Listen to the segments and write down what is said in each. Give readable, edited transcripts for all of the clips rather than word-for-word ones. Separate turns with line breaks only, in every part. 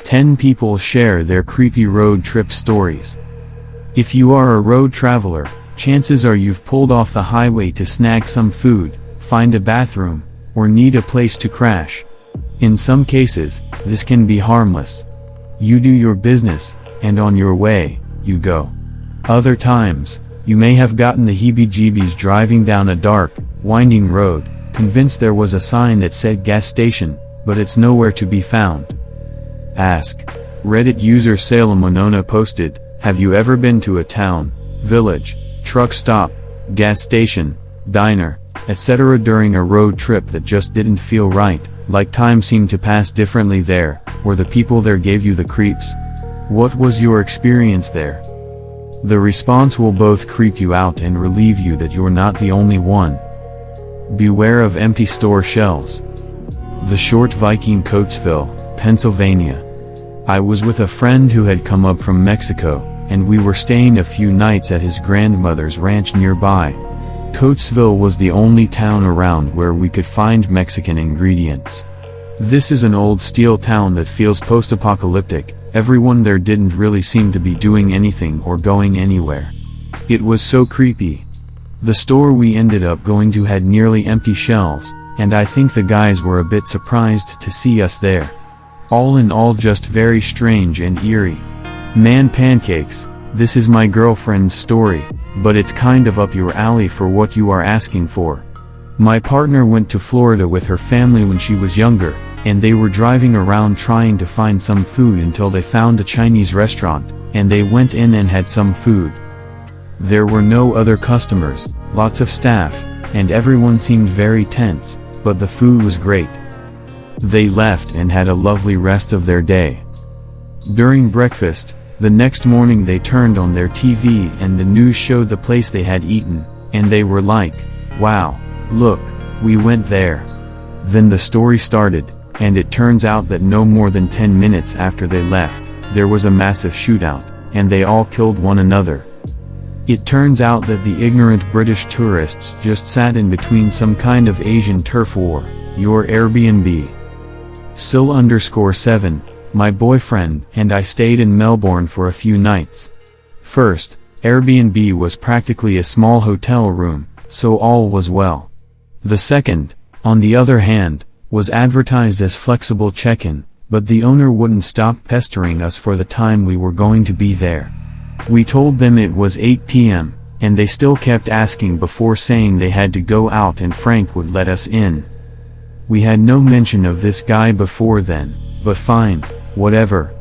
10 people share their creepy road trip stories. If you are a road traveler, chances are you've pulled off the highway to snag some food, find a bathroom, or need a place to crash. In some cases, this can be harmless. You do your business, and on your way, you go. Other times, you may have gotten the heebie-jeebies driving down a dark, winding road, convinced there was a sign that said gas station, but it's nowhere to be found. Ask. Reddit user Salem Winona posted, "Have you ever been to a town, village, truck stop, gas station, diner, etc. during a road trip that just didn't feel right, like time seemed to pass differently there, or the people there gave you the creeps? What was your experience there?" The response will both creep you out and relieve you that you're not the only one. Beware of empty store shelves. The Short Viking, Coatesville, Pennsylvania. I was with a friend who had come up from Mexico, and we were staying a few nights at his grandmother's ranch nearby. Coatesville was the only town around where we could find Mexican ingredients. This is an old steel town that feels post-apocalyptic. Everyone there didn't really seem to be doing anything or going anywhere. It was so creepy. The store we ended up going to had nearly empty shelves, and I think the guys were a bit surprised to see us there. All in all, just very strange and eerie. Man, pancakes, this is my girlfriend's story, but it's kind of up your alley for what you are asking for. My partner went to Florida with her family when she was younger, and they were driving around trying to find some food until they found a Chinese restaurant, and they went in and had some food. There were no other customers, lots of staff, and everyone seemed very tense, but the food was great. They left and had a lovely rest of their day. During breakfast, the next morning they turned on their TV and the news showed the place they had eaten, and they were like, "Wow, look, we went there." Then the story started, and it turns out that no more than 10 minutes after they left, there was a massive shootout, and they all killed one another. It turns out that the ignorant British tourists just sat in between some kind of Asian turf war. Your Airbnb. Sil_7, my boyfriend and I stayed in Melbourne for a few nights. First, Airbnb was practically a small hotel room, so all was well. The second, on the other hand, was advertised as flexible check-in, but the owner wouldn't stop pestering us for the time we were going to be there. We told them it was 8 p.m., and they still kept asking before saying they had to go out and Frank would let us in. We had no mention of this guy before then, but fine, whatever.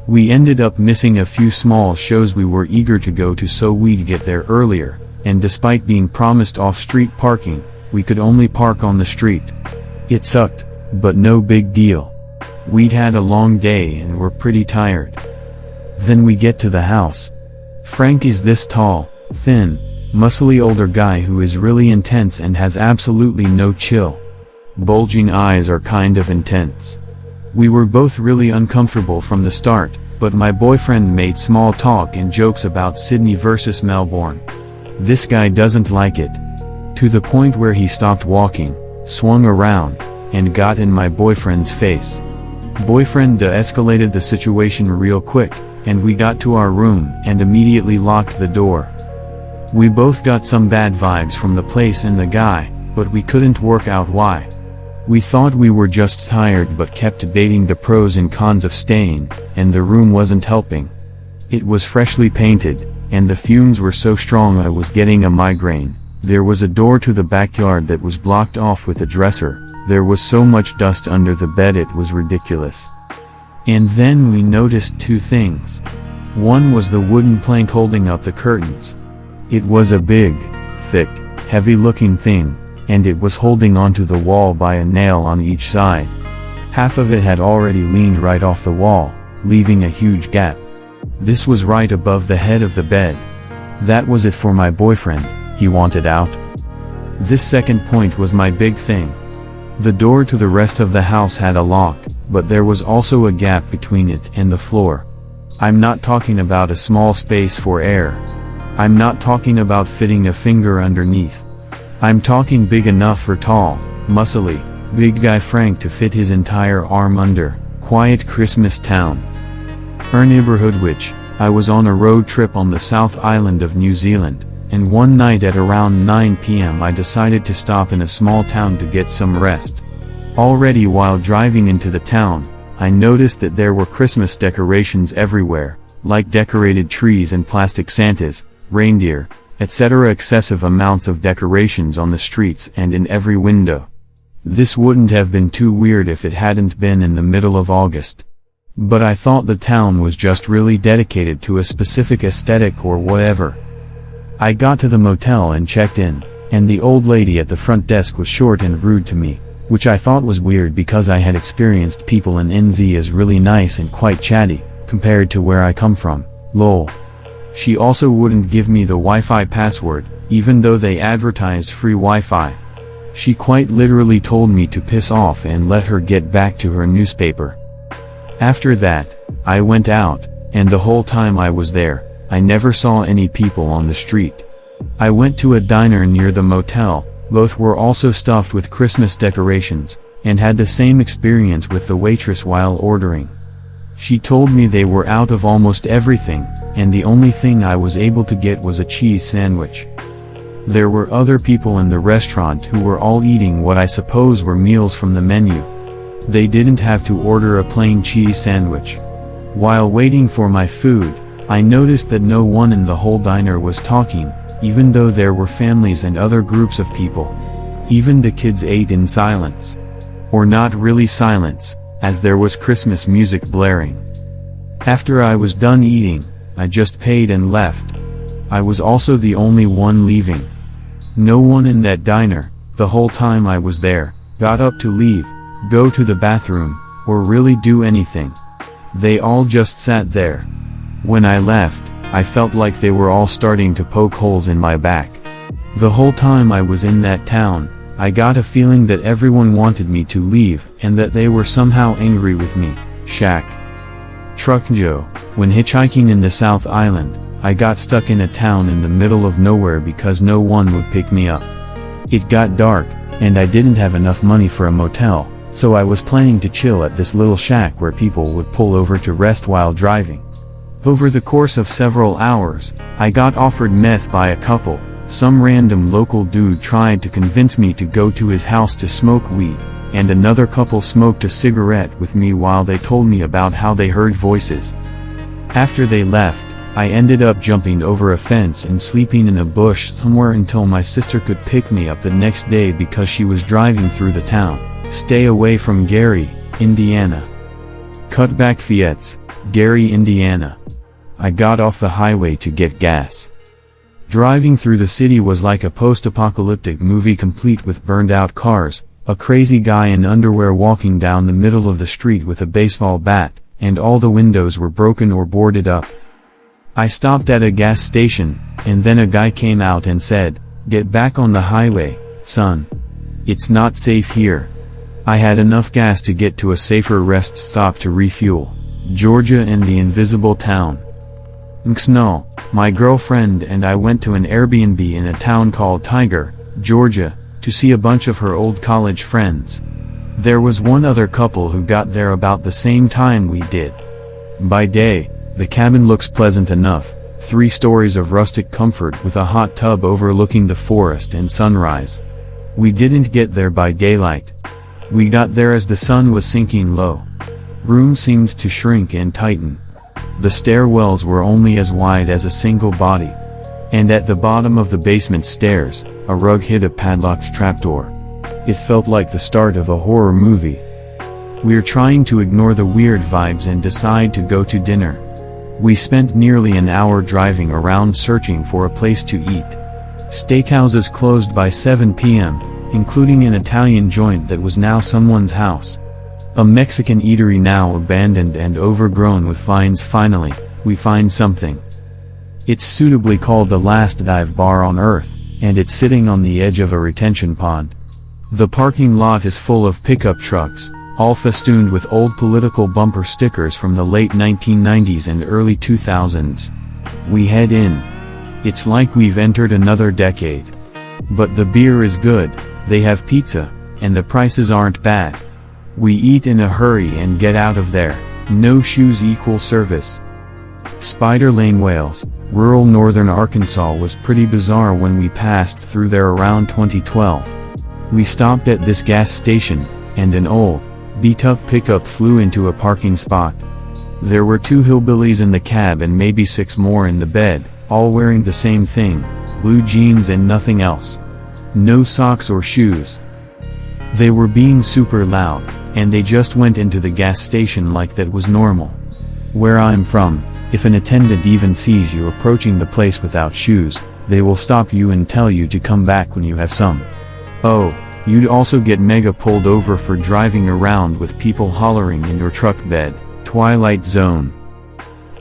We ended up missing a few small shows we were eager to go to, so we'd get there earlier, and despite being promised off-street parking, we could only park on the street. It sucked, but no big deal. We'd had a long day and were pretty tired. Then we get to the house. Frank is this tall, thin, muscly older guy who is really intense and has absolutely no chill. Bulging eyes are kind of intense. We were both really uncomfortable from the start, but my boyfriend made small talk and jokes about Sydney versus Melbourne. This guy doesn't like it. To the point where he stopped walking, swung around, and got in my boyfriend's face. Boyfriend de-escalated the situation real quick, and we got to our room and immediately locked the door. We both got some bad vibes from the place and the guy, but we couldn't work out why. We thought we were just tired but kept debating the pros and cons of staying, and the room wasn't helping. It was freshly painted, and the fumes were so strong I was getting a migraine. There was a door to the backyard that was blocked off with a dresser. There was so much dust under the bed it was ridiculous. And then we noticed two things. One was the wooden plank holding up the curtains. It was a big, thick, heavy-looking thing, and it was holding onto the wall by a nail on each side. Half of it had already leaned right off the wall, leaving a huge gap. This was right above the head of the bed. That was it for my boyfriend. He wanted out. This second point was my big thing. The door to the rest of the house had a lock, but there was also a gap between it and the floor. I'm not talking about a small space for air. I'm not talking about fitting a finger underneath. I'm talking big enough for tall, muscly, Big Guy Frank to fit his entire arm under, quiet Christmas town. Our neighborhood which, I was on a road trip on the South Island of New Zealand, and one night at around 9 p.m. I decided to stop in a small town to get some rest. Already while driving into the town, I noticed that there were Christmas decorations everywhere, like decorated trees and plastic Santas, reindeer, etc. Excessive amounts of decorations on the streets and in every window. This wouldn't have been too weird if it hadn't been in the middle of August. But I thought the town was just really dedicated to a specific aesthetic or whatever. I got to the motel and checked in, and the old lady at the front desk was short and rude to me, which I thought was weird because I had experienced people in NZ as really nice and quite chatty, compared to where I come from, lol. She also wouldn't give me the Wi-Fi password, even though they advertised free Wi-Fi. She quite literally told me to piss off and let her get back to her newspaper. After that, I went out, and the whole time I was there, I never saw any people on the street. I went to a diner near the motel, both were also stuffed with Christmas decorations, and had the same experience with the waitress while ordering. She told me they were out of almost everything, and the only thing I was able to get was a cheese sandwich. There were other people in the restaurant who were all eating what I suppose were meals from the menu. They didn't have to order a plain cheese sandwich. While waiting for my food, I noticed that no one in the whole diner was talking, even though there were families and other groups of people. Even the kids ate in silence. Or not really silence, as there was Christmas music blaring. After I was done eating, I just paid and left. I was also the only one leaving. No one in that diner, the whole time I was there, got up to leave, go to the bathroom, or really do anything. They all just sat there. When I left, I felt like they were all starting to poke holes in my back. The whole time I was in that town, I got a feeling that everyone wanted me to leave and that they were somehow angry with me. Shack. Truck Joe. When hitchhiking in the South Island, I got stuck in a town in the middle of nowhere because no one would pick me up. It got dark, and I didn't have enough money for a motel, so I was planning to chill at this little shack where people would pull over to rest while driving. Over the course of several hours, I got offered meth by a couple. Some random local dude tried to convince me to go to his house to smoke weed, and another couple smoked a cigarette with me while they told me about how they heard voices. After they left, I ended up jumping over a fence and sleeping in a bush somewhere until my sister could pick me up the next day because she was driving through the town. Stay away from Gary, Indiana. Cutback Fiats, Gary, Indiana. I got off the highway to get gas. Driving through the city was like a post-apocalyptic movie complete with burned-out cars, a crazy guy in underwear walking down the middle of the street with a baseball bat, and all the windows were broken or boarded up. I stopped at a gas station, and then a guy came out and said, "Get back on the highway, son. It's not safe here." I had enough gas to get to a safer rest stop to refuel. Georgia and the invisible town. Nxno, my girlfriend and I went to an Airbnb in a town called Tiger, Georgia, to see a bunch of her old college friends. There was one other couple who got there about the same time we did. By day, the cabin looks pleasant enough, 3 stories of rustic comfort with a hot tub overlooking the forest and sunrise. We didn't get there by daylight. We got there as the sun was sinking low. Room seemed to shrink and tighten. The stairwells were only as wide as a single body. And at the bottom of the basement stairs, a rug hid a padlocked trapdoor. It felt like the start of a horror movie. We're trying to ignore the weird vibes and decide to go to dinner. We spent nearly an hour driving around searching for a place to eat. Steakhouses closed by 7 p.m., including an Italian joint that was now someone's house. A Mexican eatery now abandoned and overgrown with vines. Finally, we find something. It's suitably called the last dive bar on earth, and it's sitting on the edge of a retention pond. The parking lot is full of pickup trucks, all festooned with old political bumper stickers from the late 1990s and early 2000s. We head in. It's like we've entered another decade. But the beer is good. They have pizza, and the prices aren't bad. We eat in a hurry and get out of there. No shoes equal service. Spider Lane, Wales, rural northern Arkansas was pretty bizarre when we passed through there around 2012. We stopped at this gas station, and an old, beat-up pickup flew into a parking spot. There were 2 hillbillies in the cab and maybe 6 more in the bed, all wearing the same thing, blue jeans and nothing else. No socks or shoes. They were being super loud, and they just went into the gas station like that was normal. Where I'm from, if an attendant even sees you approaching the place without shoes, they will stop you and tell you to come back when you have some. Oh, you'd also get mega pulled over for driving around with people hollering in your truck bed. Twilight Zone.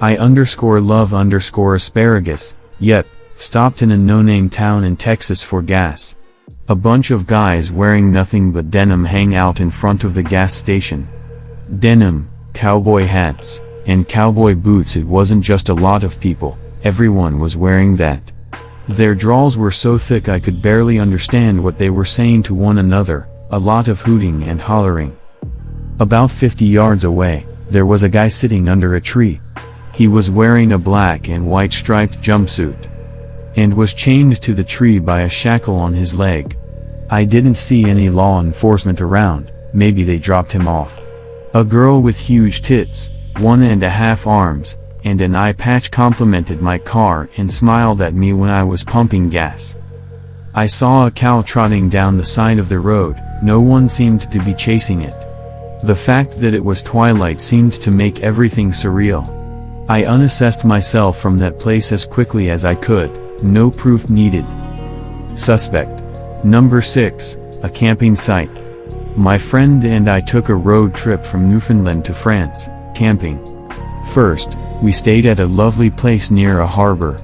I_love_asparagus, yep, stopped in a no-name town in Texas for gas. A bunch of guys wearing nothing but denim hang out in front of the gas station. Denim, cowboy hats, and cowboy boots. It wasn't just a lot of people, everyone was wearing that. Their drawls were so thick I could barely understand what they were saying to one another, a lot of hooting and hollering. About 50 yards away, there was a guy sitting under a tree. He was wearing a black and white striped jumpsuit, and was chained to the tree by a shackle on his leg. I didn't see any law enforcement around, maybe they dropped him off. A girl with huge tits, 1.5 arms, and an eye patch complimented my car and smiled at me when I was pumping gas. I saw a cow trotting down the side of the road, no one seemed to be chasing it. The fact that it was twilight seemed to make everything surreal. I unassessed myself from that place as quickly as I could, no proof needed. Suspect. Number 6, a camping site. My friend and I took a road trip from Newfoundland to France, camping. First, we stayed at a lovely place near a harbor.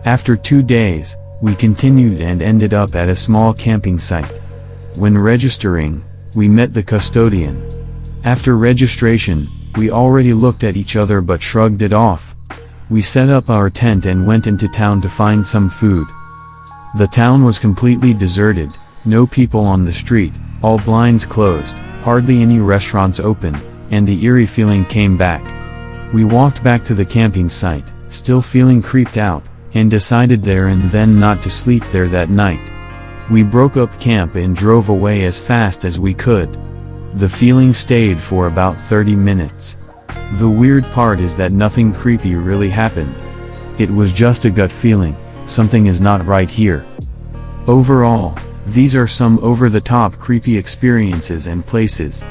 After 2 days, we continued and ended up at a small camping site. When registering, we met the custodian. After registration, we already looked at each other but shrugged it off. We set up our tent and went into town to find some food. The town was completely deserted, no people on the street, all blinds closed, hardly any restaurants open, and the eerie feeling came back. We walked back to the camping site, still feeling creeped out, and decided there and then not to sleep there that night. We broke up camp and drove away as fast as we could. The feeling stayed for about 30 minutes. The weird part is that nothing creepy really happened. It was just a gut feeling, something is not right here. Overall, these are some over-the-top creepy experiences and places.